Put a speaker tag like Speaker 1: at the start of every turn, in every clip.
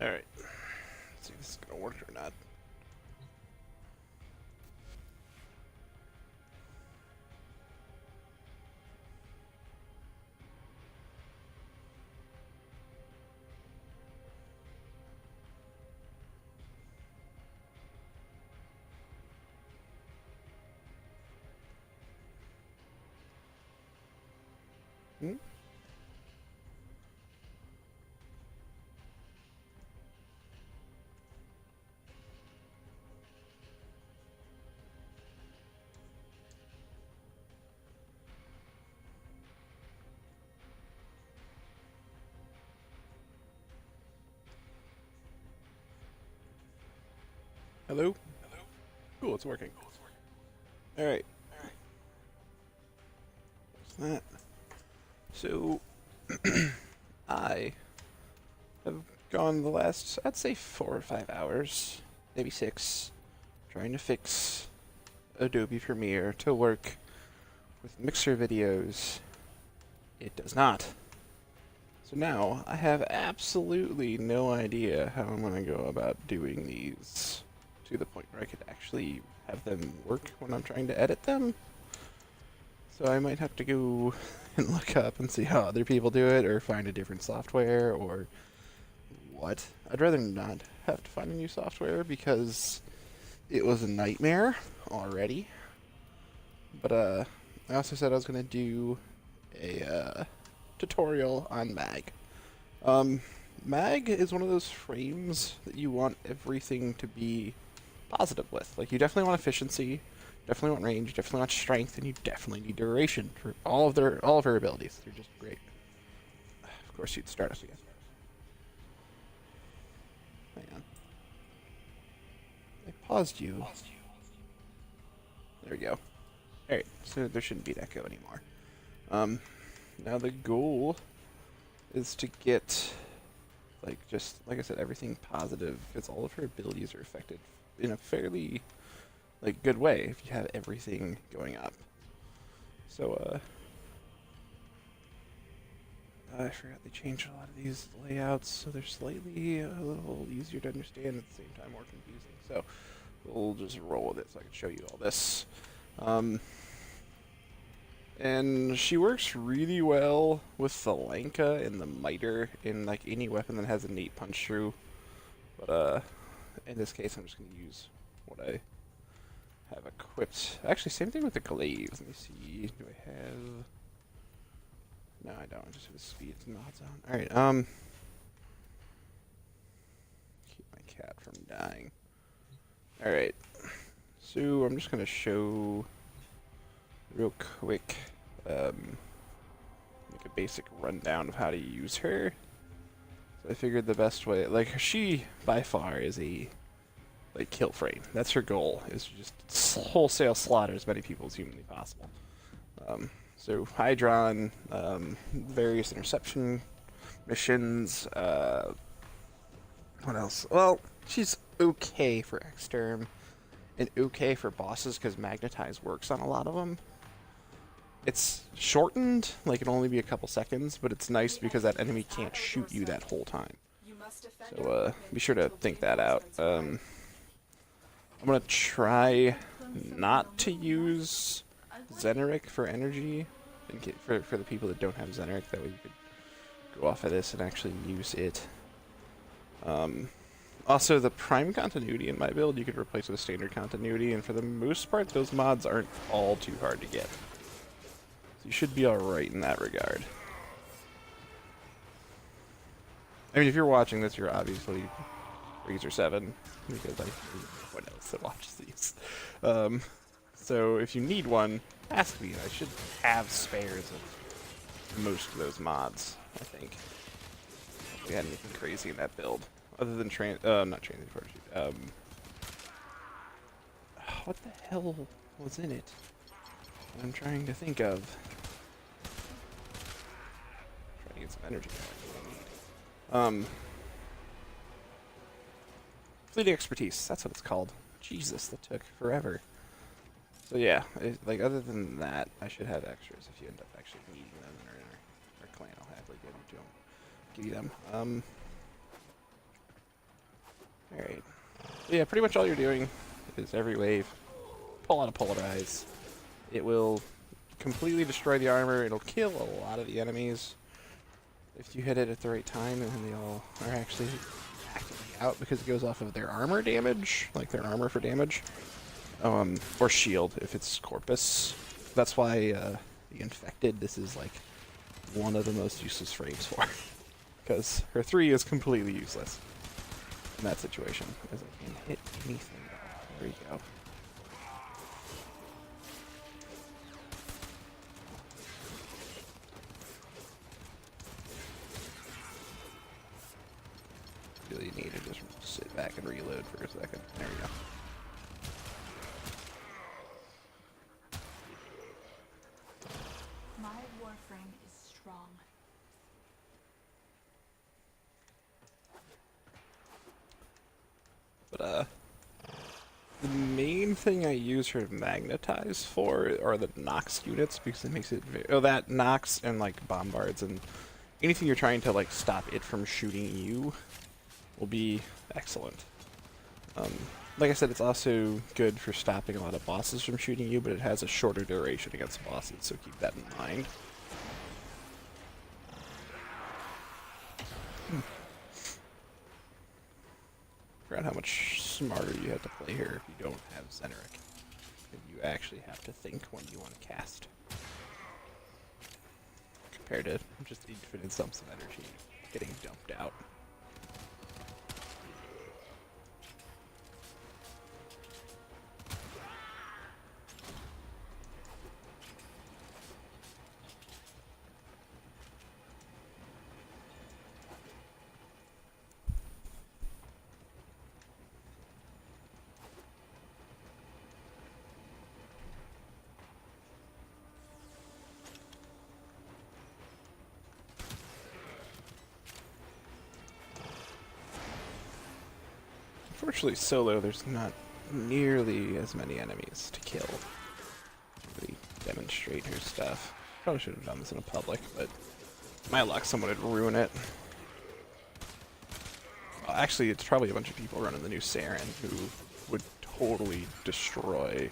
Speaker 1: Alright. Let's see if this is gonna work or not. Hmm? Hello? Cool, it's working. Alright. What's that? So, I have gone the last, I'd say 4 or 5 hours, maybe 6, trying to fix Adobe Premiere to work with Mixer videos. It does not. So now, I have absolutely no idea how I'm going to go about doing these to the point where I could actually have them work when I'm trying to edit them. So I might have to go and look up and see how other people do it, or find a different software, or what. I'd rather not have to find a new software because it was a nightmare already. But I also said I was gonna do a tutorial on Mag. Mag is one of those frames that you want everything to be positive with. Like, you definitely want efficiency, definitely want range, definitely want strength, and you definitely need duration for all of her abilities. They're just great. Of course, you'd start us again. Hang on. I paused you. There we go. Alright, so there shouldn't be an echo anymore. Now the goal is to get, like, just, like I said, everything positive, because all of her abilities are affected in a fairly, like, good way if you have everything going up. So, I forgot they changed a lot of these layouts, so they're slightly a little easier to understand, at the same time more confusing. So we'll just roll with it so I can show you all this. And she works really well with the Lanka and the Miter in, like, any weapon that has a innate punch through. But in this case, I'm just going to use what I have equipped. Actually, same thing with the glaive. Let me see. Do I have... No, I don't. I just have the speed and mods on. Alright, keep my cat from dying. Alright. So, I'm just going to show real quick, make a basic rundown of how to use her. So I figured the best way, like, she by far is a, like, kill frame. That's her goal, is to just wholesale slaughter as many people as humanly possible. So Hydron, various interception missions, what else? Well, she's okay for Exterm, and okay for bosses because Magnetize works on a lot of them. It's shortened, like it'll only be a couple seconds, but it's nice because that enemy can't shoot you that whole time. So be sure to think that out. I'm gonna try not to use Zeneric for energy, for the people that don't have Zeneric. That way you could go off of this and actually use it. Also, the Prime Continuity in my build you could replace with Standard Continuity, and for the most part, those mods aren't all too hard to get. So you should be alright in that regard. I mean, if you're watching this, you're obviously Razor 7, because I what else that watches these. So if you need one, ask me. I should have spares of most of those mods, I think. We had anything crazy in that build. Other than not transit parachute. What the hell was in it? I'm trying to think of. Trying to get some energy going. Fleeting expertise. That's what it's called. Jesus, that took forever. So yeah, like, other than that, I should have extras if you end up actually needing them in our clan. I'll happily give you them. Alright. Yeah, pretty much all you're doing is every wave, pull out a Polarize. It will completely destroy the armor. It'll kill a lot of the enemies if you hit it at the right time, and they all are actually actively out because it goes off of their armor damage, like their armor for damage, or shield if it's Corpus. That's why the Infected, this is like one of the most useless frames for, because her 3 is completely useless in that situation, because it can hit anything. There you go. Really need to just sit back and reload for a second. There we go.
Speaker 2: My warframe is strong.
Speaker 1: But the main thing I use her Magnetize for are the Nox units, because it makes it that Nox and like bombards and anything you're trying to like stop it from shooting you will be excellent. Like I said, it's also good for stopping a lot of bosses from shooting you, but it has a shorter duration against bosses, so keep that in mind. Forgot how much smarter you have to play here if you don't have Zeneric. If you actually have to think when you want to cast. Compared to just infinite sums of energy getting dumped out. Unfortunately, solo, there's not nearly as many enemies to kill. Really demonstrate her stuff. Probably should have done this in a public, but my luck, someone would ruin it. Well, actually, it's probably a bunch of people running the new Saren who would totally destroy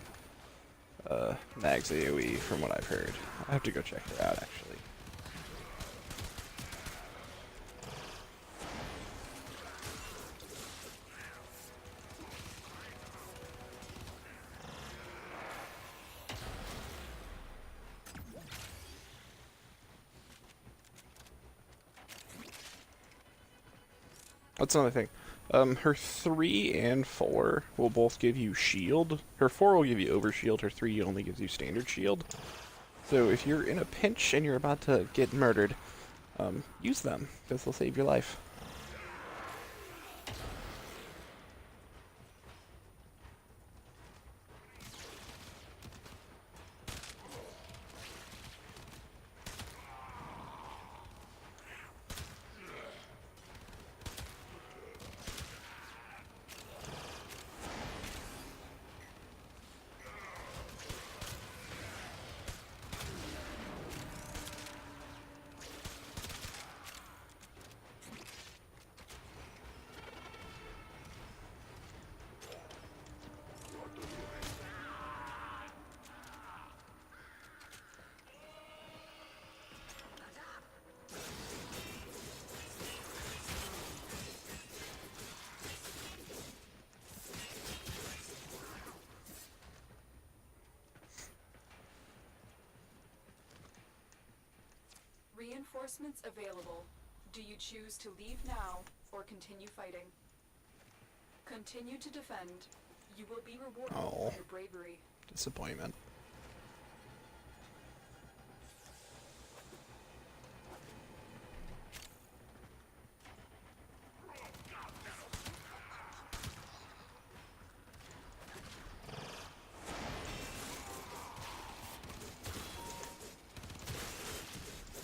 Speaker 1: Mag's AoE from what I've heard. I have to go check her out, actually. That's another thing. Her 3 and 4 will both give you shield. Her 4 will give you overshield, her 3 only gives you standard shield. So if you're in a pinch and you're about to get murdered, use them, because they'll save your life.
Speaker 2: Reinforcements available. Do you choose to leave now or continue fighting? Continue to defend. You will be rewarded for your bravery.
Speaker 1: Disappointment.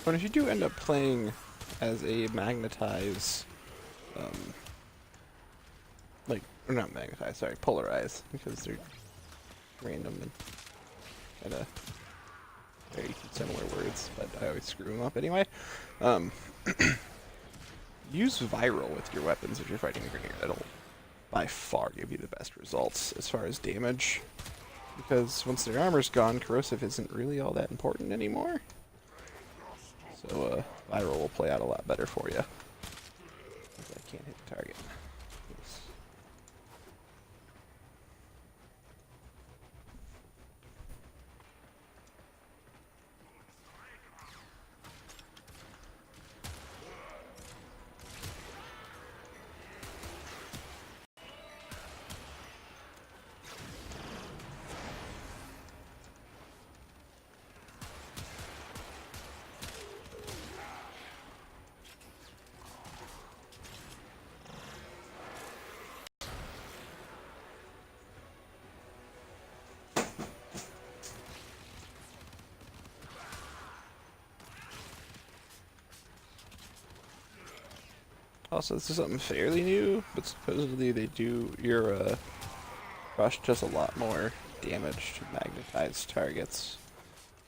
Speaker 1: But if you do end up playing as a Magnetize, like, or not Magnetize, sorry, Polarize, because they're random and kind of very similar words, but I always screw them up anyway. Use Viral with your weapons if you're fighting a Grineer. That'll by far give you the best results as far as damage. Because once their armor's gone, corrosive isn't really all that important anymore. So viral will play out a lot better for you. I can't hit the target. Yes. Also, this is something fairly new, but supposedly they do your rush does a lot more damage to magnetized targets.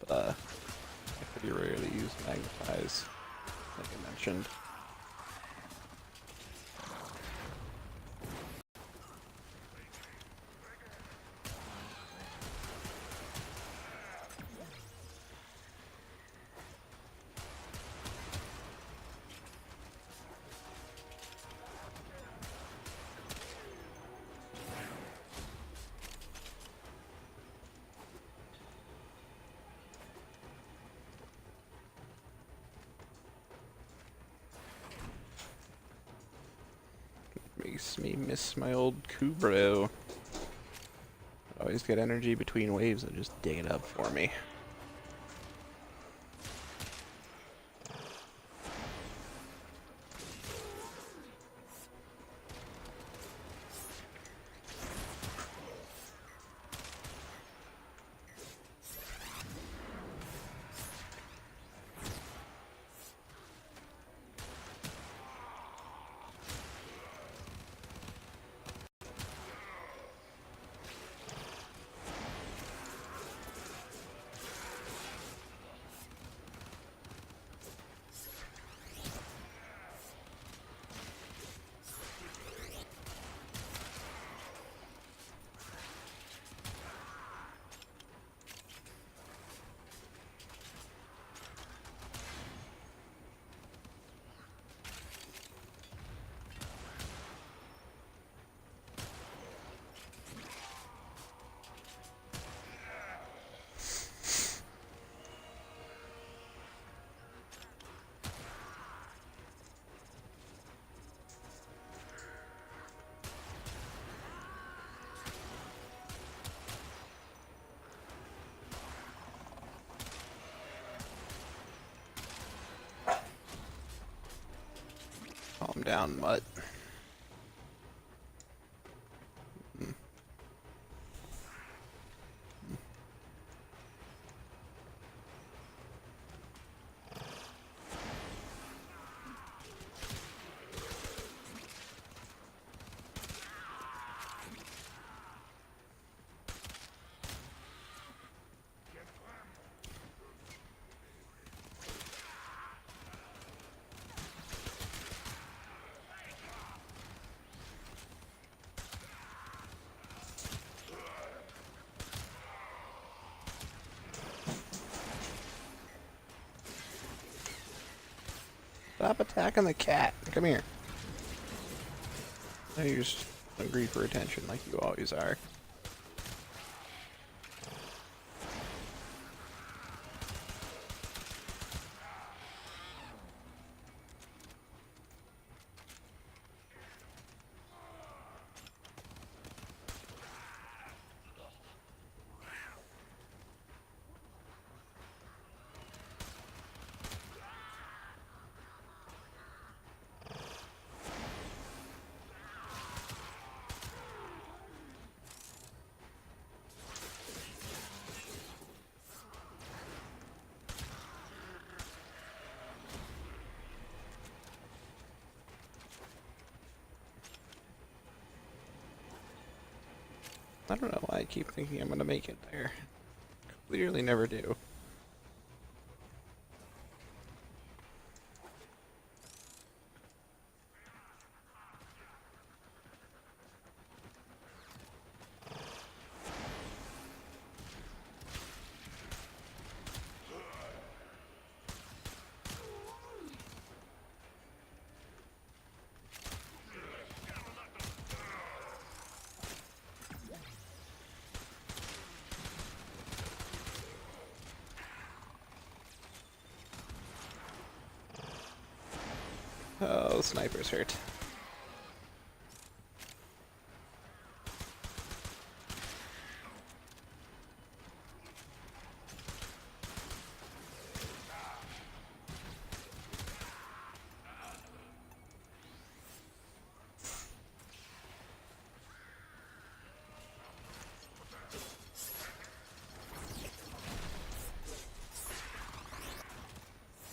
Speaker 1: But I pretty rarely use magnetize, like I mentioned. Makes me miss my old Kubro. Always get energy between waves and just dig it up for me. Calm down, Mutt. Stop attacking the cat. Come here. Now you're just hungry for attention like you always are. I don't know why I keep thinking I'm gonna make it there. Clearly never do. those snipers hurt.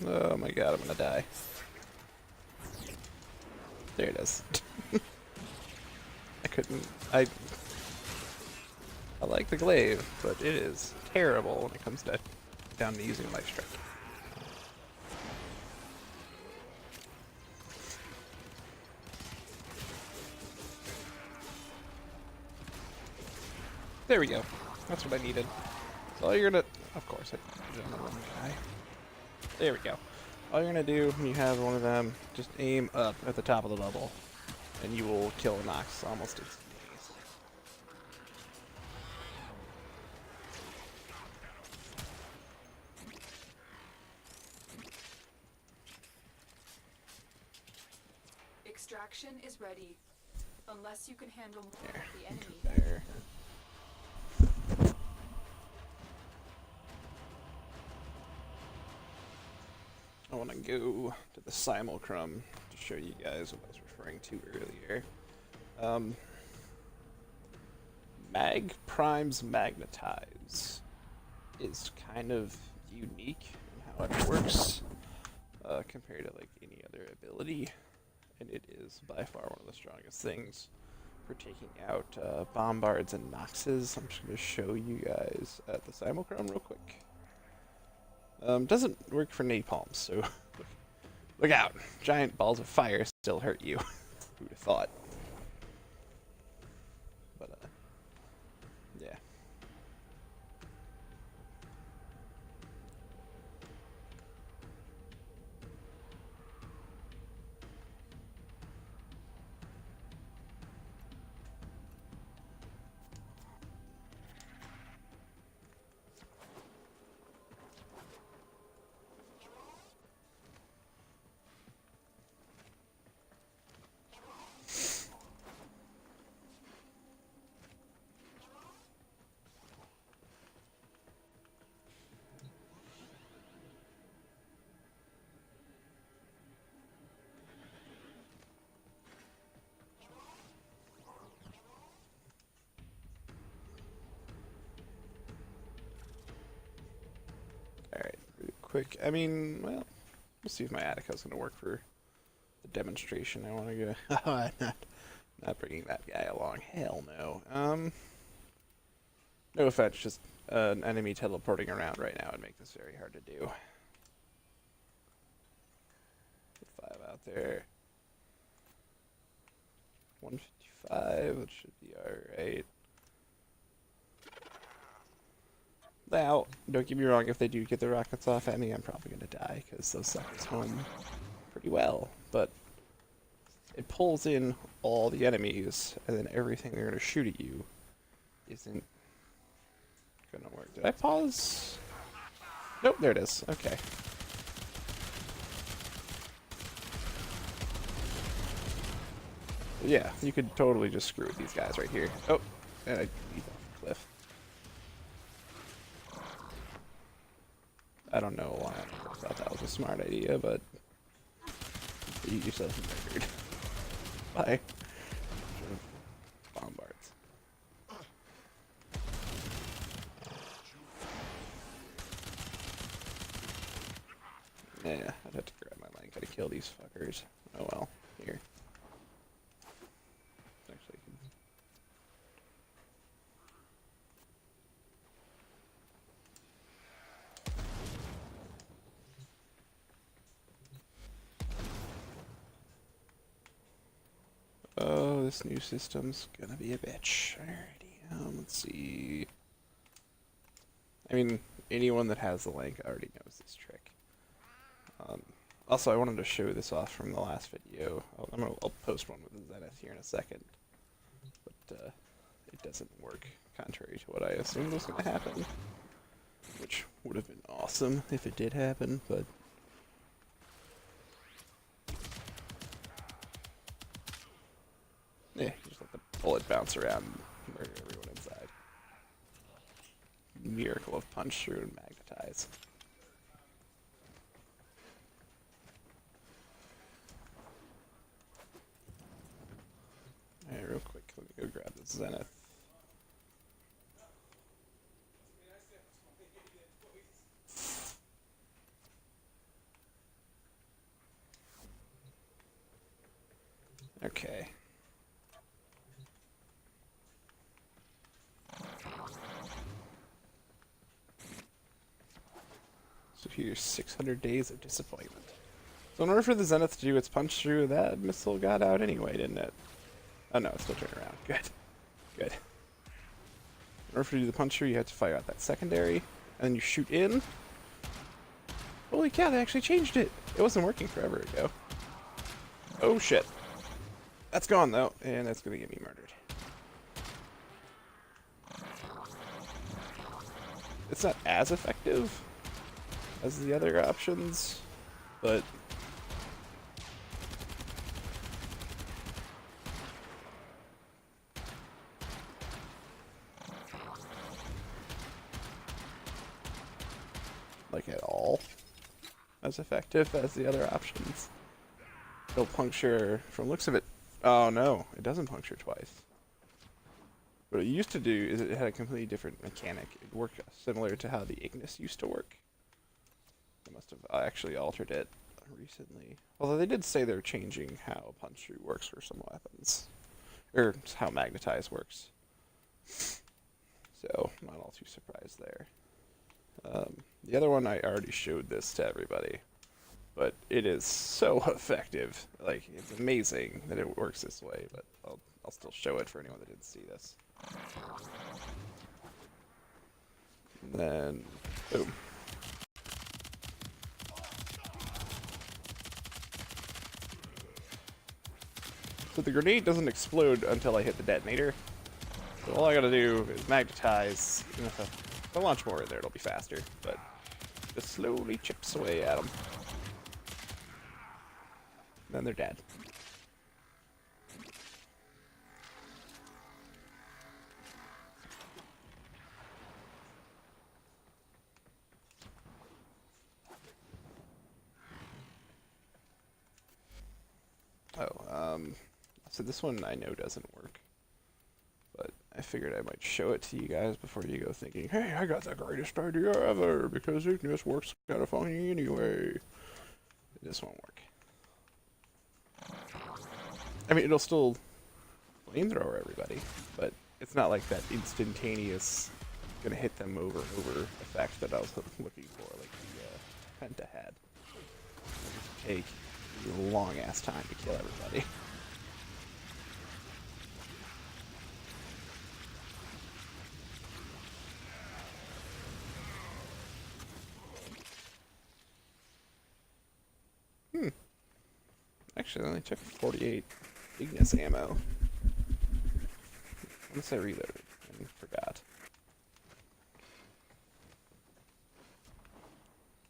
Speaker 1: Oh my god, I'm gonna die. There it is. I couldn't... I like the glaive, but it is terrible when it comes down to using life strike. There we go. That's what I needed. So all you're gonna... Of course, I did another one guy. There we go. All you're gonna do when you have one of them, just aim up at the top of the level, and you will kill a Nox almost instantaneously.
Speaker 2: Extraction is ready. Unless you can handle more
Speaker 1: There.
Speaker 2: of the enemy.
Speaker 1: There. I want to go to the simulcrum to show you guys what I was referring to earlier. Mag Prime's Magnetize is kind of unique in how it works compared to like any other ability, and it is by far one of the strongest things for taking out bombards and Noxes. I'm just going to show you guys at the simulcrum real quick. Doesn't work for napalm, so look out. Giant balls of fire still hurt you. Who would have thought? But, yeah. Alright, really quick. I mean, well, we'll see if my Attica's going to work for the demonstration. I want to go... Oh, not bringing that guy along. Hell no. No offense, just an enemy teleporting around right now would make this very hard to do. Put 5 out there. 155, that should be alright. Now, don't get me wrong, if they do get the rockets off at me, I'm probably going to die, because those suckers home pretty well. But it pulls in all the enemies, and then everything they're going to shoot at you isn't going to work. Did I pause? Nope, there it is. Okay. Yeah, you could totally just screw with these guys right here. Oh, and I leap off the cliff. I don't know why I thought that was a smart idea, but you yourself murdered. Bye. Bombards. Yeah, I'd have to grab my line. Gotta kill these fuckers. Oh well. Here. Actually, oh, this new system's gonna be a bitch. Alrighty, let's see. I mean, anyone that has the link already knows this trick. Also, I wanted to show this off from the last video. I'll post one with the Zenith here in a second. But it doesn't work, contrary to what I assumed was going to happen. Which would have been awesome if it did happen, but... bounce around and murder everyone inside. Miracle of punch through and magnetize. Alright, real quick, let me go grab the Zenith. Okay. So here's 600 days of disappointment. So in order for the Zenith to do its punch through, that missile got out anyway, didn't it? Oh no, it's still turning around. Good. Good. In order for you to do the punch through, you have to fire out that secondary, and then you shoot in. Holy cow, they actually changed it! It wasn't working forever ago. Oh shit. That's gone though, and that's gonna get me murdered. It's not as effective as the other options, but like at all as effective as the other options. It'll puncture, from looks of it. Oh no, it doesn't puncture twice. What it used to do is it had a completely different mechanic. It worked similar to how the Ignis used to work. They must have actually altered it recently. Although they did say they're changing how punch through works for some weapons. Or how magnetize works. So, not all too surprised there. The other one, I already showed this to everybody. But it is so effective. Like, it's amazing that it works this way, but I'll still show it for anyone that didn't see this. And then, boom. So the grenade doesn't explode until I hit the detonator. So all I gotta do is magnetize, and if I launch more in there, it'll be faster, but just slowly chips away at them. Then they're dead. So this one I know doesn't work, but I figured I might show it to you guys before you go thinking, hey, I got the greatest idea ever, because Ignis works kind of funny anyway. This won't work. I mean, it'll still flamethrower everybody, but it's not like that instantaneous gonna hit them over and over effect that I was looking for, like the Penta had. It'll take a long ass time to kill everybody. Actually, I only took 48 Ignis ammo. Unless I reloaded and forgot.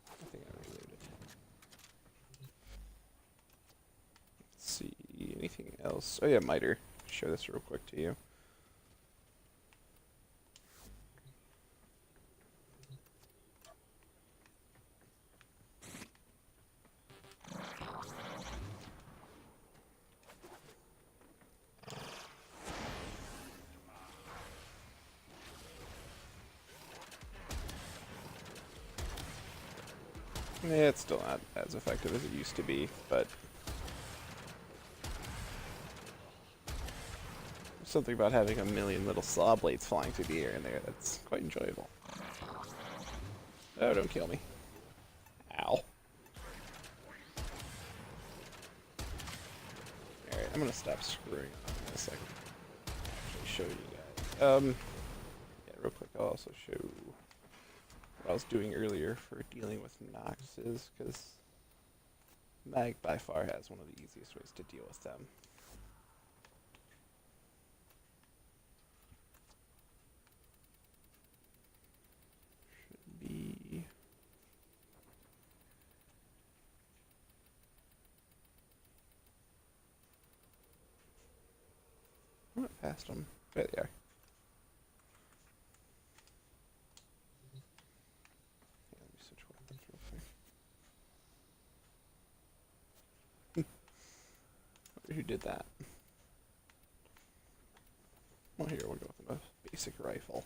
Speaker 1: I think I reloaded. Let's see, anything else? Oh yeah, miter. Show this real quick to you. Yeah, it's still not as effective as it used to be, but there's something about having a million little saw blades flying through the air in there that's quite enjoyable. Oh, don't kill me. Ow. Alright, I'm gonna stop screwing on in a second. Actually show you guys. Yeah, real quick, I'll also show what I was doing earlier for dealing with Noxes, because Mag by far has one of the easiest ways to deal with them. Should be... I went past them. There they are. Yeah, let me switch weapons real quick. Who did that? Well, here, we'll go with a basic rifle.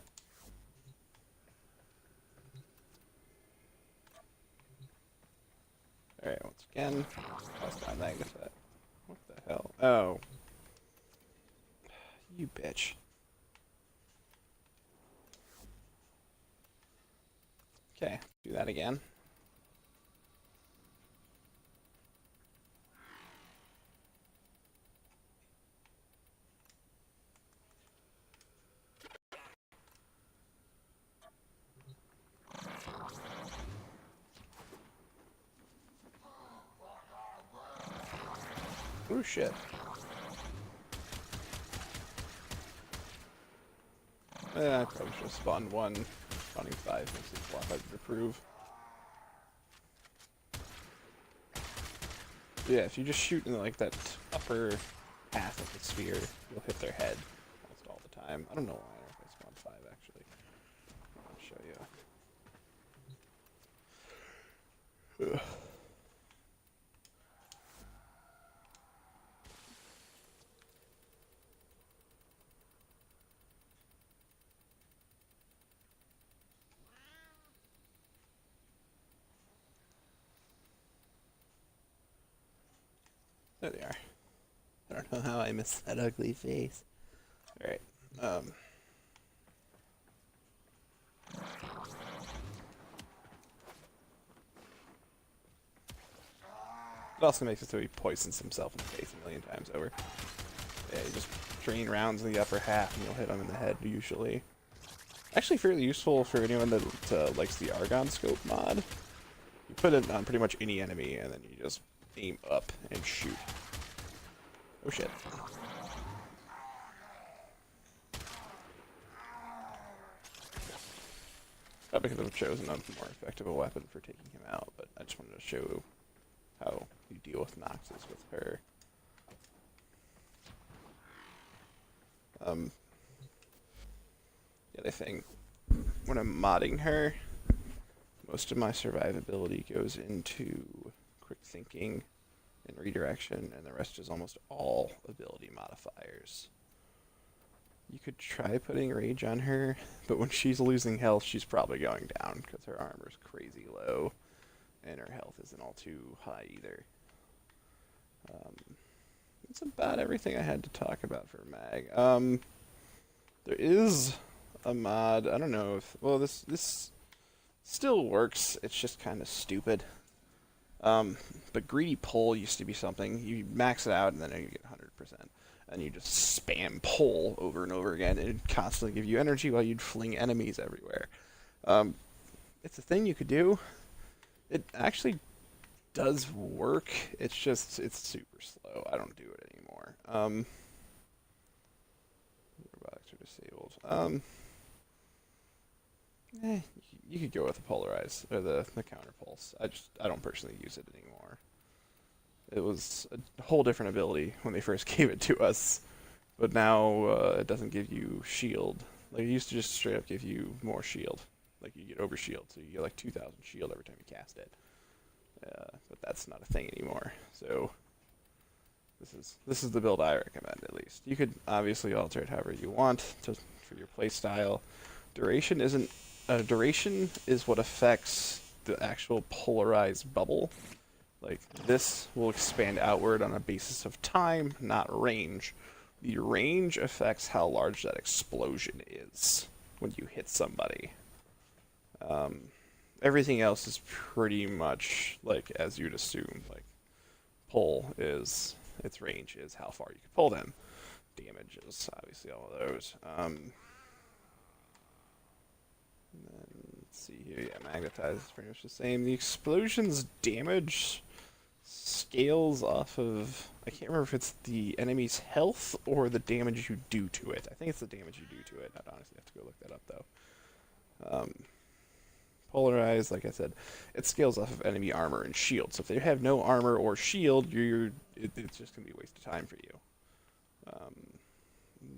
Speaker 1: Alright, once again, that's not magnified. What the hell? Oh. You bitch. Okay, do that again. Oh shit. I probably should have spawned one. Spawning 5 makes it a lot harder to prove. Yeah, if you just shoot in like that upper half of the sphere, you'll hit their head almost all the time. I don't know why I spawned 5 actually. I'll show you. Ugh. There they are. I don't know how I missed that ugly face. Alright, it also makes it so he poisons himself in the face a million times over. Yeah, you just train rounds in the upper half and you'll hit him in the head usually. Actually fairly useful for anyone that likes the Argon Scope mod. You put it on pretty much any enemy and then you just aim up and shoot. Oh shit. Probably could have chosen a more effective weapon for taking him out, but I just wanted to show how you deal with Noxus with her. The other thing, when I'm modding her, most of my survivability goes into quick thinking and redirection, and the rest is almost all ability modifiers. You could try putting rage on her, but when she's losing health, she's probably going down because her armor's crazy low, and her health isn't all too high either. That's about everything I had to talk about for Mag. There is a mod. I don't know if this still works. It's just kind of stupid. But greedy pull used to be something. You max it out and then you get 100%. And you just spam pull over and over again, and it'd constantly give you energy while you'd fling enemies everywhere. It's a thing you could do. It actually does work. It's super slow. I don't do it anymore. Robotics are disabled. You could go with the polarize or the counter pulse. I don't personally use it anymore. It was a whole different ability when they first gave it to us, but now it doesn't give you shield. Like it used to just straight up give you more shield. Like you get over shield, so you get like 2,000 shield every time you cast it. But that's not a thing anymore. So this is the build I recommend at least. You could obviously alter it however you want for your play style. Duration is what affects the actual polarized bubble. Like, this will expand outward on a basis of time, not range. The range affects how large that explosion is when you hit somebody. Everything else is pretty much, like, as you'd assume. Like, pull is, its range is how far you can pull them. Damage is obviously all of those. And then, let's see here, yeah, magnetize is pretty much the same. The explosion's damage scales off of, I can't remember if it's the enemy's health or the damage you do to it. I think it's the damage you do to it. I'd honestly have to go look that up though. Polarize, like I said, it scales off of enemy armor and shield. So if they have no armor or shield, it's just gonna be a waste of time for you.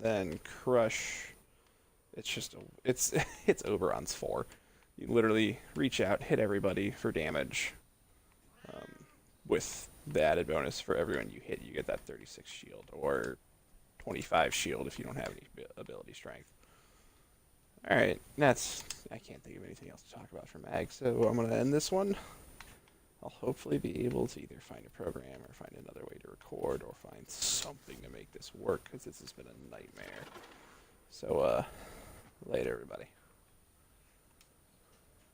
Speaker 1: Then Crush, it's just it's it's Oberon's 4. You literally reach out, hit everybody for damage. With the added bonus for everyone you hit, you get that 36 shield or 25 shield if you don't have any ability strength. All right, I can't think of anything else to talk about for Mag, so I'm gonna end this one. I'll hopefully be able to either find a program or find another way to record or find something to make this work, because this has been a nightmare. So, later, everybody.